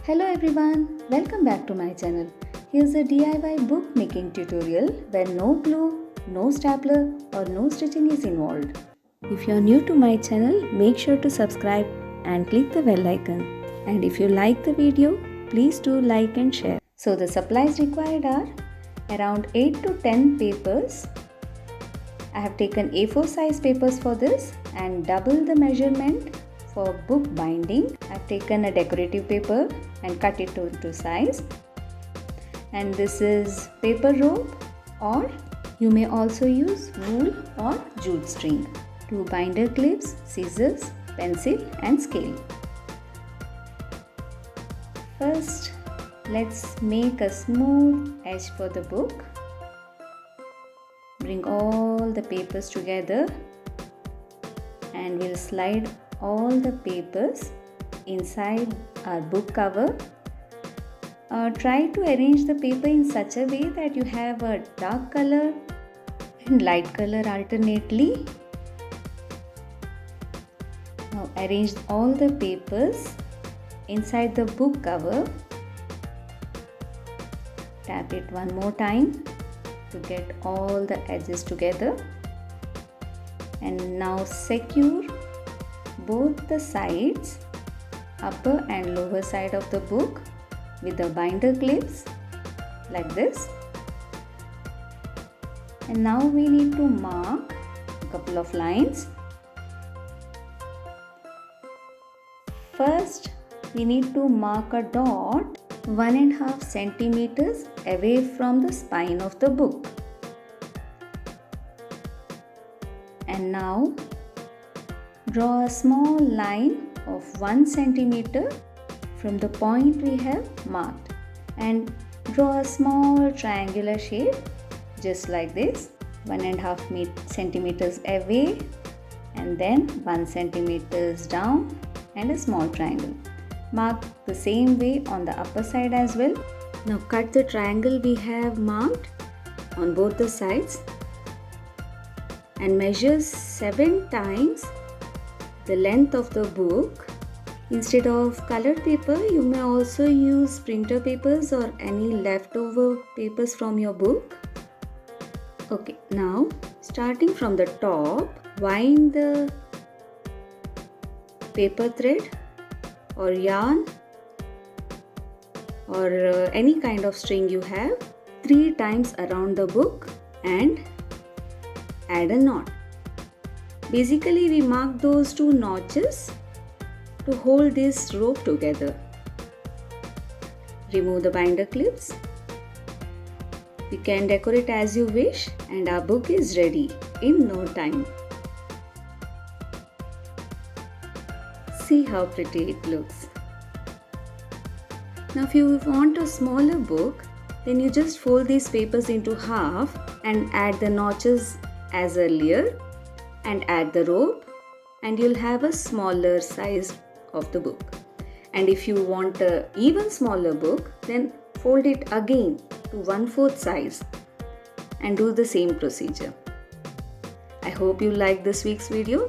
Hello everyone, welcome back to my channel. Here's a DIY book making tutorial where no glue, no stapler or no stitching is involved. If you're new to my channel, make sure to subscribe and click the bell icon. And if you like the video, please do like and share. So the supplies required are around 8 to 10 papers. I have taken A4 size papers for this and double the measurement for book binding. I've taken a decorative paper and cut it into size. And this is paper rope, or you may also use wool or jute string. 2 binder clips, scissors, pencil and scale. First, let's make a smooth edge for the book. Bring all the papers together and we'll slide all the papers inside our book cover. Try to arrange the paper in such a way that you have a dark color and light color alternately. Now arrange all the papers inside the book cover. Tap it one more time to get all the edges together. And now secure both the sides, upper and lower side of the book, with the binder clips like this. And now we need to mark a couple of lines. First, we need to mark a dot 1.5 centimeters away from the spine of the book. And now draw a small line of 1 centimeter from the point we have marked and draw a small triangular shape just like this, 1.5 centimeters away and then 1 centimeters down and a small triangle. Mark the same way on the upper side as well. Now cut the triangle we have marked on both the sides and measure 7 times the length of the book. Instead of colored paper, you may also use printer papers or any leftover papers from your book. Okay, now starting from the top, wind the paper thread or yarn or any kind of string you have 3 times around the book and add a knot. Basically, we mark those 2 notches to hold this rope together. Remove the binder clips. You can decorate as you wish and our book is ready in no time. See how pretty it looks. Now if you want a smaller book, then you just fold these papers into half and add the notches as earlier and add the rope and you'll have a smaller size of the book. And if you want an even smaller book, then fold it again to 1/4 size and do the same procedure. I hope you liked this week's video.